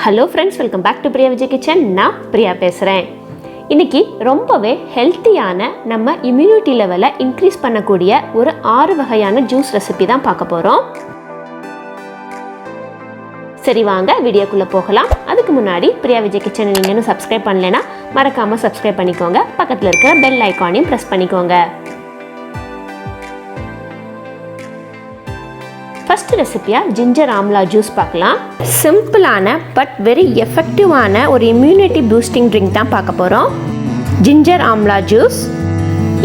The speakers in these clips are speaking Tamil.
Hello friends, welcome back to Priya Vijay kitchen. நான் பிரியா பேசுகிறேன். இன்றைக்கி ரொம்பவே ஹெல்த்தியான நம்ம இம்யூனிட்டி லெவலை இன்க்ரீஸ் பண்ணக்கூடிய ஒரு 6 வகையான ஜூஸ் ரெசிபி தான் பார்க்க போகிறோம். சரி, வாங்க வீடியோக்குள்ளே போகலாம். அதுக்கு முன்னாடி பிரியா விஜய் கிச்சனை நீங்கள் இன்னும் சப்ஸ்கிரைப் பண்ணலைன்னா மறக்காமல் சப்ஸ்கிரைப் பண்ணிக்கோங்க. பக்கத்தில் இருக்கிற பெல் ஐக்கானையும் ப்ரெஸ் பண்ணிக்கோங்க. ஃபர்ஸ்ட் ரெசிபியாக ஜிஞ்சர் ஆம்லா ஜூஸ் பார்க்கலாம். சிம்பிளான பட் வெரி எஃபெக்டிவான ஒரு இம்யூனிட்டி பூஸ்டிங் ட்ரிங்க் தான் பார்க்க போகிறோம். Ginger amla juice.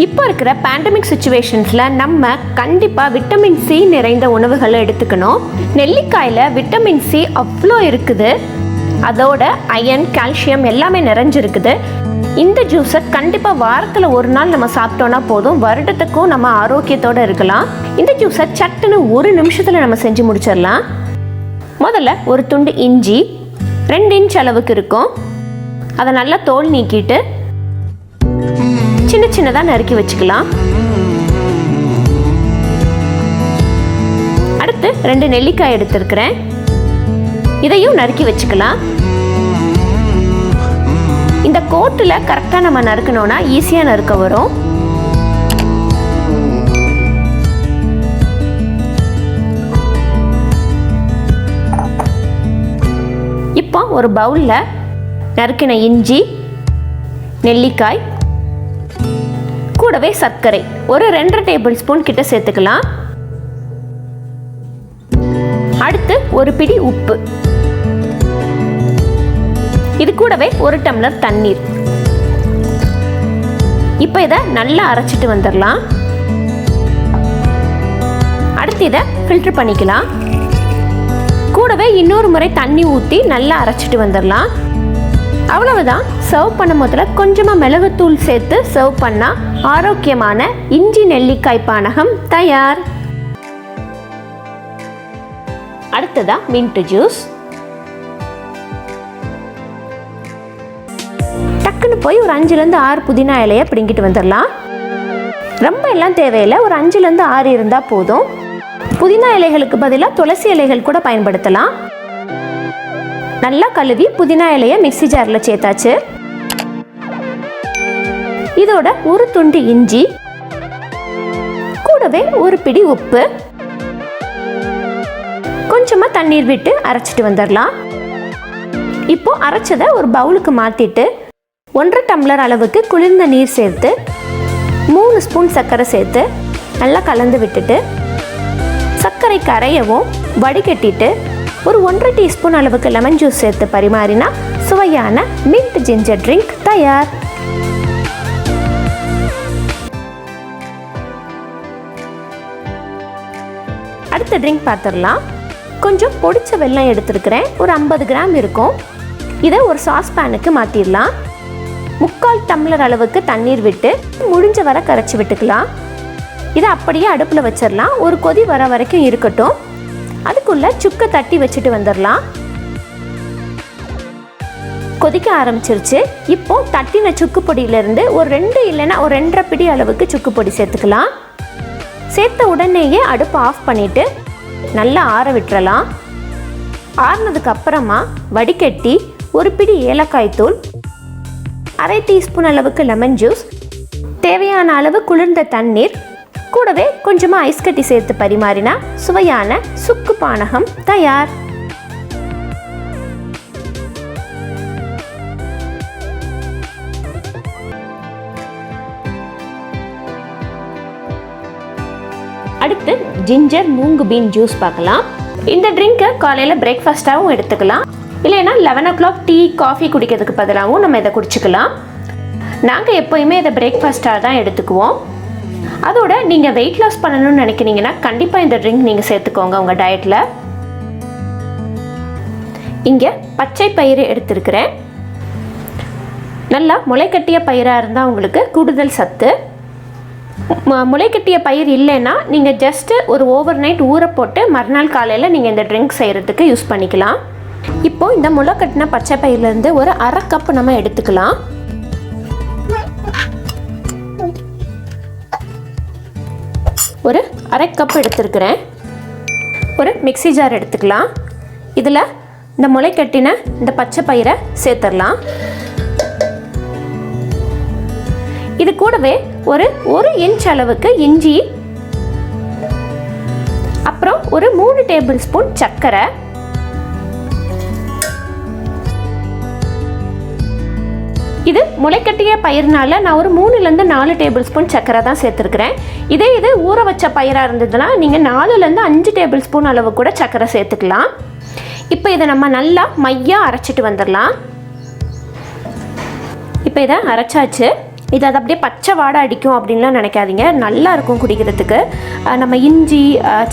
இப்போ இருக்கிற பேண்டமிக் சுச்சுவேஷன்ஸில் நம்ம கண்டிப்பாக விட்டமின் சி நிறைந்த உணவுகளை எடுத்துக்கணும். நெல்லிக்காயில் விட்டமின் சி அவ்வளோ இருக்குது. அதோட அயன், கால்சியம் எல்லாமே நிறைஞ்சிருக்குது. இந்த ஜூஸை கண்டிப்பாக வாரத்தில் ஒரு நாள் நம்ம சாப்பிட்டோன்னா போதும், வருடத்துக்கும் நம்ம ஆரோக்கியத்தோடு இருக்கலாம். இந்த ஜூஸை சட்டுன்னு 1 நிமிஷத்தில் நம்ம செஞ்சு முடிச்சிடலாம். முதல்ல ஒரு துண்டு இஞ்சி 2 இன்ச் அளவுக்கு இருக்கும். அதை நல்லா தோல் நீக்கிட்டு சின்ன சின்னதாக நறுக்கி வச்சுக்கலாம். அடுத்து 2 நெல்லிக்காய் எடுத்துருக்கிறேன். இதையும் நறுக்கி வச்சுக்கலாம். இந்த கோட்டில் கரெக்டாக நம்ம நறுக்கணும்னா ஈஸியாக நறுக்க வரும். இப்போ ஒரு பவுலில் நறுக்கின இஞ்சி, நெல்லிக்காய் கூடவே சர்க்கரை ஒரு 2 டேபிள் ஸ்பூன் கிட்ட சேர்த்துக்கலாம். அடுத்து ஒரு பிடி உப்பு, இது கூடவே 1 டம்ளர் தண்ணீர். இப்போ இதை நல்லா அரைச்சிட்டு வந்துடலாம். அடுத்து இதை ஃபில்டர் பண்ணிக்கலாம். கூடவே இன்னொரு முறை தண்ணி ஊற்றி நல்லா அரைச்சிட்டு வந்துடலாம். அவ்வளவுதான். சர்வ் பண்ணும் போதுல கொஞ்சமாக மிளகுத்தூள் சேர்த்து சர்வ் பண்ணால் ஆரோக்கியமான இஞ்சி நெல்லிக்காய் பானகம் தயார். அடுத்ததா மின்ட் ஜூஸ். டக்குன்னு போய் ஒரு 5-6 புதினா இலையை பிடுங்கிட்டு வந்துடலாம். ரொம்ப எல்லாம் தேவையில்லை, ஒரு 5-6 இருந்தால் போதும். புதினா இலைகளுக்கு பதிலாக துளசி இலைகள் கூட பயன்படுத்தலாம். நல்லா கழுவி புதினா இலையை மிக்ஸி ஜாரில் சேர்த்தாச்சு. இதோட ஒரு துண்டு இஞ்சி, கூடவே ஒரு பிடி உப்பு, கொஞ்சமாக தண்ணீர் விட்டு அரைச்சிட்டு வந்துடலாம். இப்போ அரைச்சதை ஒரு பவுலுக்கு மாற்றிட்டு 1 டம்ளர் அளவுக்கு குளிர்ந்த நீர் சேர்த்து 3 ஸ்பூன் சர்க்கரை சேர்த்து நல்லா கலந்து விட்டுட்டு சர்க்கரை கரையவும் வடிகட்டிட்டு ஒரு 1 டீஸ்பூன் அளவுக்கு லெமன் ஜூஸ் சேர்த்து பரிமாறினா சுவையான மின்ட் ஜிஞ்சர் ட்ரிங்க் தயார். அடுத்த ட்ரிங்க் பார்த்துடலாம். கொஞ்சம் பொடிச்ச வெல்லம் எடுத்துருக்கிறேன், ஒரு 50 கிராம் இருக்கும். இதை ஒரு சாஸ் பேனுக்கு மாற்றிடலாம். 3/4 டம்ளர் அளவுக்கு தண்ணீர் விட்டு முடிஞ்ச வரை கரைச்சி விட்டுக்கலாம். இதை அப்படியே அடுப்பில் வச்சிடலாம். ஒரு கொதி வர வரைக்கும் இருக்கட்டும். அதுக்குள்ளே சுக்கை தட்டி வச்சுட்டு வந்துடலாம். கொதிக்க ஆரம்பிச்சிருச்சு. இப்போ தட்டின சுக்கு பொடியிலேருந்து ஒரு 2 இல்லைன்னா ஒரு 2.5 பிடி அளவுக்கு சுக்கு பொடி சேர்த்துக்கலாம். சேர்த்த உடனேயே அடுப்பை ஆஃப் பண்ணிவிட்டு நல்லா ஆற விட்டுறலாம். ஆறினதுக்கு அப்புறமா வடிகட்டி ஒரு பிடி ஏலக்காய் தூள், 1/2 டீஸ்பூன் அளவுக்கு லெமன் ஜூஸ், தேவையான அளவு குளிர்ந்த தண்ணீர், கூடவே கொஞ்சமாக ஐஸ் கட்டி சேர்த்து பரிமாறினா சுவையான சுக்கு பானகம் தயார். அடுத்து ஜிஞ்சர் மூங்கு பீன் ஜூஸ் பார்க்கலாம். இந்த ட்ரிங்கை காலையில் பிரேக்ஃபாஸ்ட்டாகவும் எடுத்துக்கலாம், இல்லைன்னா 11 o'clock டீ காஃபி குடிக்கிறதுக்கு பதிலாகவும் நம்ம இதை குடிச்சிக்கலாம். நாங்கள் எப்போயுமே இதை பிரேக்ஃபாஸ்ட்டாக தான் எடுத்துக்குவோம். அதோட நீங்கள் வெயிட் லாஸ் பண்ணணும்னு நினைக்கிறீங்கன்னா கண்டிப்பாக இந்த ட்ரிங்க் நீங்கள் சேர்த்துக்கோங்க உங்கள் டயட்டில். இங்கே பச்சை பயிறு எடுத்துருக்கிறேன். நல்லா முளைக்கட்டிய பயிராக இருந்தால் உங்களுக்கு கூடுதல் சத்து. முளைக்கட்டிய பயிர் இல்லைன்னா நீங்கள் ஜஸ்ட்டு ஒரு ஓவர் நைட் ஊற போட்டு மறுநாள் காலையில் நீங்கள் இந்த ட்ரிங்க் செய்கிறதுக்கு யூஸ் பண்ணிக்கலாம். இப்போது இந்த முளைக்கட்டின பச்சை பயிர்லேருந்து ஒரு 1/2 கப் நம்ம எடுத்துக்கலாம். ஒரு 1/2 கப் எடுத்துருக்கிறேன். ஒரு மிக்ஸி ஜார் எடுத்துக்கலாம். இதில் இந்த முளை கட்டின இந்த பச்சை பயிரை சேர்த்துடலாம். இது கூடவே ஒரு இன்ச் அளவுக்கு இஞ்சி, அப்புறம் ஒரு 3 டேபிள் ஸ்பூன் சர்க்கரை, இது முளைக்கட்டிய பயிர்னால நான் ஒரு 3லேருந்து 4 டேபிள் ஸ்பூன் சர்க்கரை தான் சேர்த்துருக்கிறேன். இது ஊற வச்ச பயிராக இருந்ததுன்னா நீங்கள் 4லேருந்து 5 டேபிள் ஸ்பூன் அளவு கூட சர்க்கரை சேர்த்துக்கலாம். இப்போ இதை நம்ம நல்லா மையாக அரைச்சிட்டு வந்துடலாம். இப்போ இதை அரைச்சாச்சு. இது அது அப்படியே பச்சை வாடை அடிக்கும் அப்படின்லாம் நினைக்காதீங்க, நல்லா இருக்கும் குடிக்கிறதுக்கு. நம்ம இஞ்சி,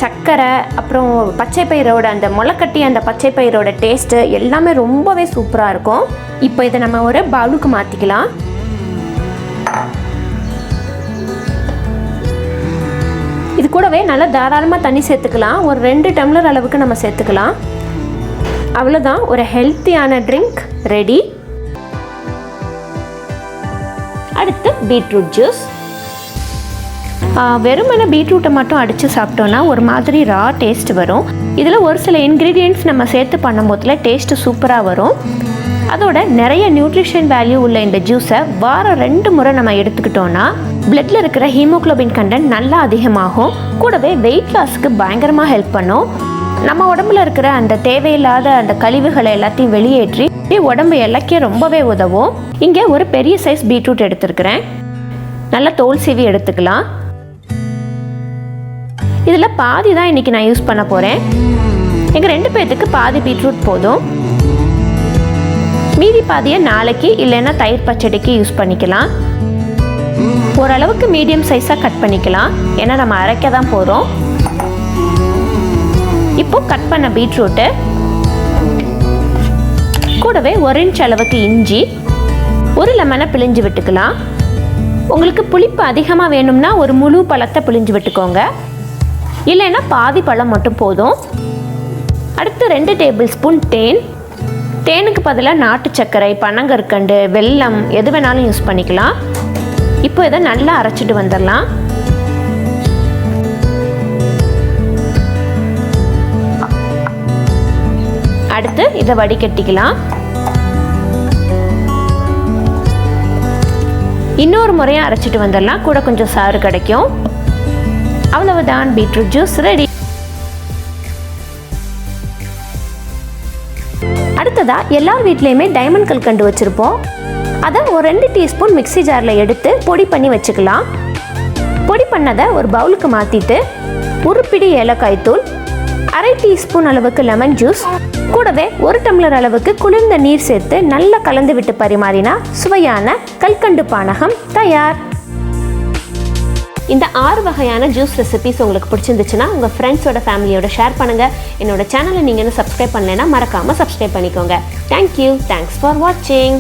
சர்க்கரை, அப்புறம் பச்சை பயிரோட அந்த முளைக்கட்டி அந்த பச்சை பயிரோட டேஸ்ட்டு எல்லாமே ரொம்பவே சூப்பராக இருக்கும். இப்போ இதை நம்ம ஒரு பவுலுக்கு மாற்றிக்கலாம். இது கூடவே நல்லா தாராளமாக தண்ணி சேர்த்துக்கலாம். ஒரு 2 டம்ளர் அளவுக்கு நம்ம சேர்த்துக்கலாம். அவ்வளோதான், ஒரு ஹெல்த்தியான ட்ரிங்க் ரெடி. அடுத்து பீட்ரூட் ஜூஸ். வெறுமனே பீட்ரூட்டை மட்டும் அடித்து சாப்பிட்டோன்னா ஒரு மாதிரி ரா டேஸ்ட் வரும். இதில் ஒரு சில இன்க்ரீடியன்ட்ஸ் நம்ம சேர்த்து பண்ணும்போதில் டேஸ்ட்டு சூப்பராக வரும். அதோட நிறைய நியூட்ரிஷன் வேல்யூ உள்ள இந்த ஜூஸை வாரம் 2 முறை நம்ம எடுத்துக்கிட்டோன்னா பிளட்டில் இருக்கிற ஹீமோக்ளோபின் கண்டென்ட் நல்லா அதிகமாகும். கூடவே வெயிட் லாஸ்க்கு பயங்கரமாக ஹெல்ப் பண்ணும். நம்ம உடம்புல இருக்கிற அந்த தேவையில்லாத அந்த கழிவுகளை எல்லாத்தையும் வெளியேற்றி உடம்பு இலக்கிய ரொம்பவே உதவும். இங்கே ஒரு பெரிய சைஸ் பீட்ரூட் எடுத்துருக்கிறேன். நல்லா தோல் சீவி எடுத்துக்கலாம். இதில் பாதி தான் இன்றைக்கி நான் யூஸ் பண்ண போகிறேன். எங்கள் 2 பேர்த்துக்கு பாதி பீட்ரூட் போதும். மீதி பாதியை நாளைக்கு இல்லைன்னா தயிர் பச்சடிக்கு யூஸ் பண்ணிக்கலாம். ஓரளவுக்கு மீடியம் சைஸாக கட் பண்ணிக்கலாம், ஏன்னா நம்ம அரைக்க தான் போகிறோம். இப்போ கட் பண்ண பீட்ரூட்டு கூடவே 1 இன்ச் அளவுக்கு இஞ்சி, ஒரு லெமனை பிழிஞ்சு விட்டுக்கலாம். உங்களுக்கு புளிப்பு அதிகமாக வேணும்னா ஒரு முழு பழத்தை பிழிஞ்சு விட்டுக்கோங்க, இல்லைன்னா பாதி பழம் மட்டும் போதும். அடுத்து 2 டேபிள் ஸ்பூன் தேன். தேனுக்கு பதிலாக நாட்டு சர்க்கரை, பனங்கற்கண்டு, வெல்லம் எது வேணாலும் யூஸ் பண்ணிக்கலாம். இப்போ இதை நல்லா அரைச்சிட்டு வந்துடலாம். அடுத்து இதை வடிகட்டிக்கலாம். இன்னொரு முறையாக அரைச்சிட்டு வந்துடலாம், கூட கொஞ்சம் சாறு கிடைக்கும். அவ்வளவுதான், பீட்ரூட் ஜூஸ் ரெடி. அடுத்ததா எல்லார் வீட்லேயுமே டைமண்ட் கல்கண்டு வச்சுருப்போம். அதை ஒரு 2 டீஸ்பூன் மிக்ஸி ஜாரில் எடுத்து பொடி பண்ணி வச்சுக்கலாம். பொடி பண்ணதை ஒரு பவுலுக்கு மாற்றிட்டு ஒரு பிடி ஏலக்காய் தூள், 1/2 டீஸ்பூன் அளவுக்கு லெமன் ஜூஸ், கூடவே 1 டம்ளர் அளவுக்கு குளிர்ந்த நீர் சேர்த்து நல்லா கலந்து விட்டு பரிமாறினா சுவையான கல்கண்டு பானகம் தயார். இந்த 6 வகையான ஜூஸ் ரெசிபிஸ் உங்களுக்கு பிடிச்சிருந்துச்சுன்னா உங்கள் ஃப்ரெண்ட்ஸோட ஃபேமிலியோட ஷேர் பண்ணுங்கள். என்னோட சேனலை நீங்கள் இன்னும் சப்ஸ்கிரைப் பண்ணலைன்னா மறக்காமல் சப்ஸ்கிரைப் பண்ணிக்கோங்க. தேங்க்யூ. தேங்க்ஸ் ஃபார் வாட்சிங்.